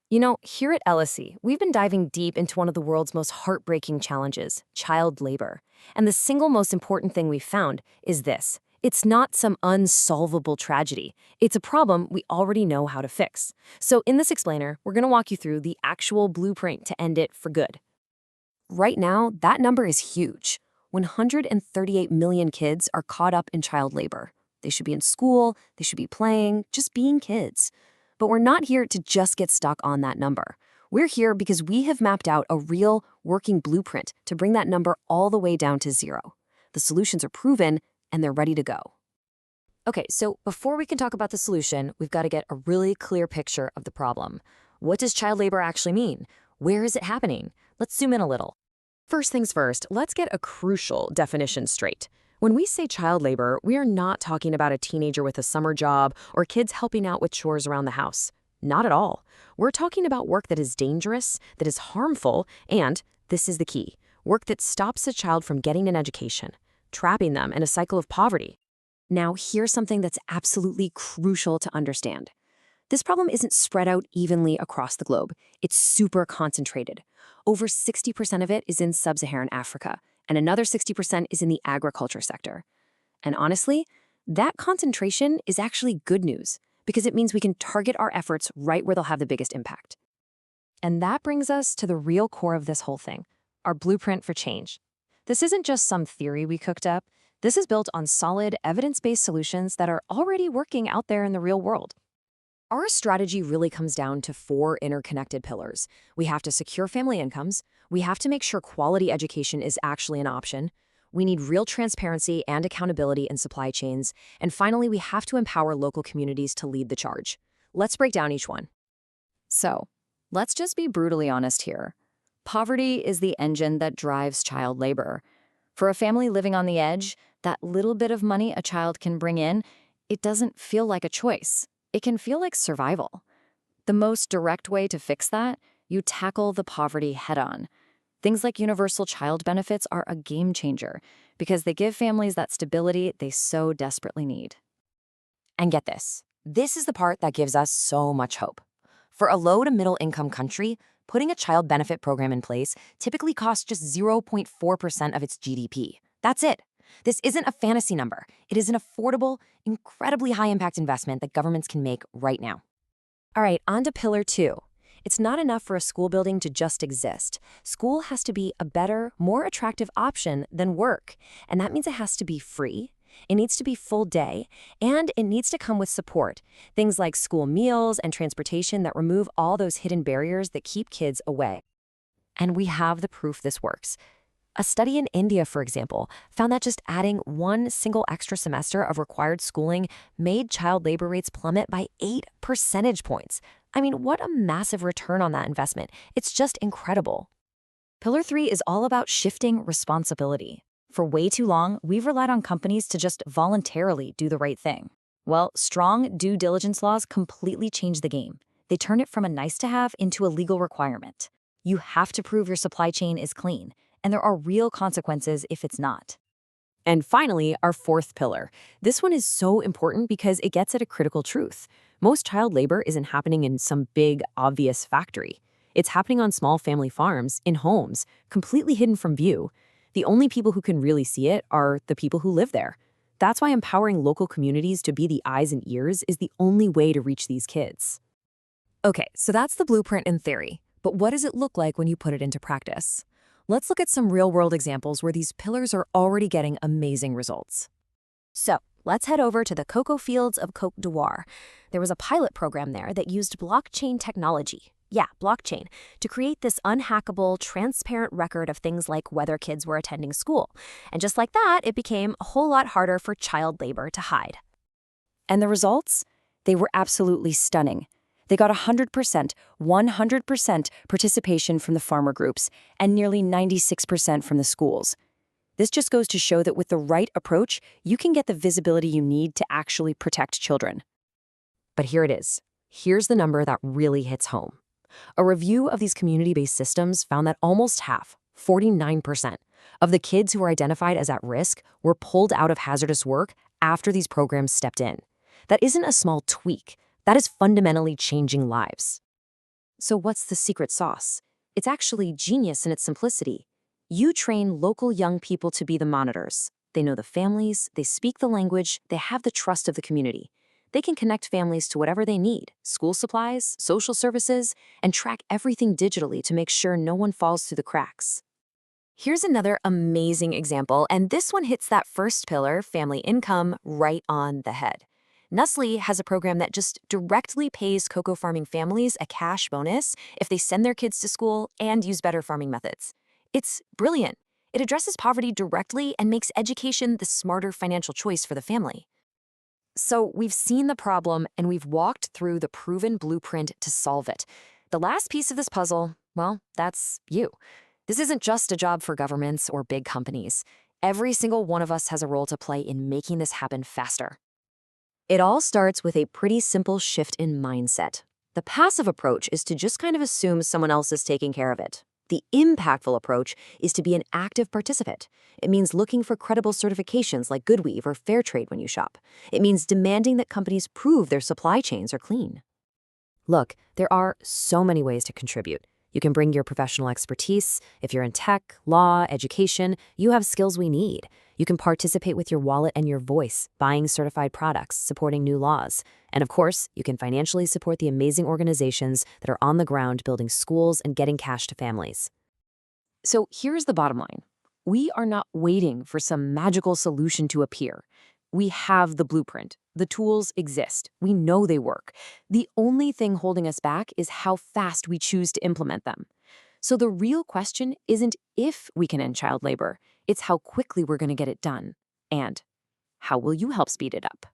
Here at LSE, we've been diving deep into one of the world's most heartbreaking challenges, child labor. And the single most important thing we've found is this. It's not some unsolvable tragedy. It's a problem we already know how to fix. So in this explainer, we're going to walk you through the actual blueprint to end it for good. Right now, that number is huge. 138 million kids are caught up in child labor. They should be in school, they should be playing, just being kids. But we're not here to just get stuck on that number. We're here because we have mapped out a real, working blueprint to bring that number all the way down to zero. The solutions are proven, and they're ready to go. Okay, so before we can talk about the solution, we've got to get a really clear picture of the problem. What does child labor actually mean? Where is it happening? Let's zoom in a little. First things first, let's get a crucial definition straight. When we say child labor, we are not talking about a teenager with a summer job or kids helping out with chores around the house. Not at all. We're talking about work that is dangerous, that is harmful, and, this is the key, work that stops a child from getting an education, trapping them in a cycle of poverty. Now, here's something that's absolutely crucial to understand. This problem isn't spread out evenly across the globe. It's super concentrated. Over 60% of it is in sub-Saharan Africa, and another 60% is in the agriculture sector. And honestly, that concentration is actually good news because it means we can target our efforts right where they'll have the biggest impact. And that brings us to the real core of this whole thing, our blueprint for change. This isn't just some theory we cooked up. This is built on solid, evidence-based solutions that are already working out there in the real world. Our strategy really comes down to 4 interconnected pillars. We have to secure family incomes. We have to make sure quality education is actually an option. We need real transparency and accountability in supply chains. And finally, we have to empower local communities to lead the charge. Let's break down each one. So, let's just be brutally honest here. Poverty is the engine that drives child labor. For a family living on the edge, that little bit of money a child can bring in, it doesn't feel like a choice. It can feel like survival. The most direct way to fix that, you tackle the poverty head-on. Things like universal child benefits are a game changer because they give families that stability they so desperately need. And get this. This is the part that gives us so much hope. For a low to middle income country, putting a child benefit program in place typically costs just 0.4% of its GDP. That's it. This isn't a fantasy number. It is an affordable, incredibly high-impact investment that governments can make right now. All right, on to pillar 2. It's not enough for a school building to just exist. School has to be a better, more attractive option than work. And that means it has to be free, it needs to be full day, and it needs to come with support. Things like school meals and transportation that remove all those hidden barriers that keep kids away. And we have the proof this works. A study in India, for example, found that just adding one single extra semester of required schooling made child labor rates plummet by 8 percentage points. I mean, what a massive return on that investment. It's just incredible. Pillar 3 is all about shifting responsibility. For way too long, we've relied on companies to just voluntarily do the right thing. Well, strong due diligence laws completely change the game. They turn it from a nice-to-have into a legal requirement. You have to prove your supply chain is clean, and there are real consequences if it's not. And finally, our 4th pillar. This one is so important because it gets at a critical truth. Most child labor isn't happening in some big, obvious factory. It's happening on small family farms, in homes, completely hidden from view. The only people who can really see it are the people who live there. That's why empowering local communities to be the eyes and ears is the only way to reach these kids. Okay, so that's the blueprint in theory. But what does it look like when you put it into practice? Let's look at some real-world examples where these pillars are already getting amazing results. So, let's head over to the cocoa fields of Côte d'Ivoire. There was a pilot program there that used blockchain technology, blockchain, to create this unhackable, transparent record of things like whether kids were attending school. And just like that, it became a whole lot harder for child labor to hide. And the results? They were absolutely stunning. They got 100% participation from the farmer groups and nearly 96% from the schools. This just goes to show that with the right approach, you can get the visibility you need to actually protect children. But here it is. Here's the number that really hits home. A review of these community-based systems found that almost half, 49%, of the kids who were identified as at risk were pulled out of hazardous work after these programs stepped in. That isn't a small tweak. That is fundamentally changing lives. So what's the secret sauce? It's actually genius in its simplicity. You train local young people to be the monitors. They know the families, they speak the language, they have the trust of the community. They can connect families to whatever they need, school supplies, social services, and track everything digitally to make sure no one falls through the cracks. Here's another amazing example, and this one hits that first pillar, family income, right on the head. Nestle has a program that just directly pays cocoa farming families a cash bonus if they send their kids to school and use better farming methods. It's brilliant. It addresses poverty directly and makes education the smarter financial choice for the family. So we've seen the problem and we've walked through the proven blueprint to solve it. The last piece of this puzzle, well, that's you. This isn't just a job for governments or big companies. Every single one of us has a role to play in making this happen faster. It all starts with a pretty simple shift in mindset. The passive approach is to just kind of assume someone else is taking care of it. The impactful approach is to be an active participant. It means looking for credible certifications like Goodweave or Fairtrade when you shop. It means demanding that companies prove their supply chains are clean. Look, there are so many ways to contribute. You can bring your professional expertise. If you're in tech, law, education, you have skills we need. You can participate with your wallet and your voice, buying certified products, supporting new laws. And of course, you can financially support the amazing organizations that are on the ground building schools and getting cash to families. So here's the bottom line. We are not waiting for some magical solution to appear. We have the blueprint. The tools exist. We know they work. The only thing holding us back is how fast we choose to implement them. So the real question isn't if we can end child labor, it's how quickly we're going to get it done. And how will you help speed it up?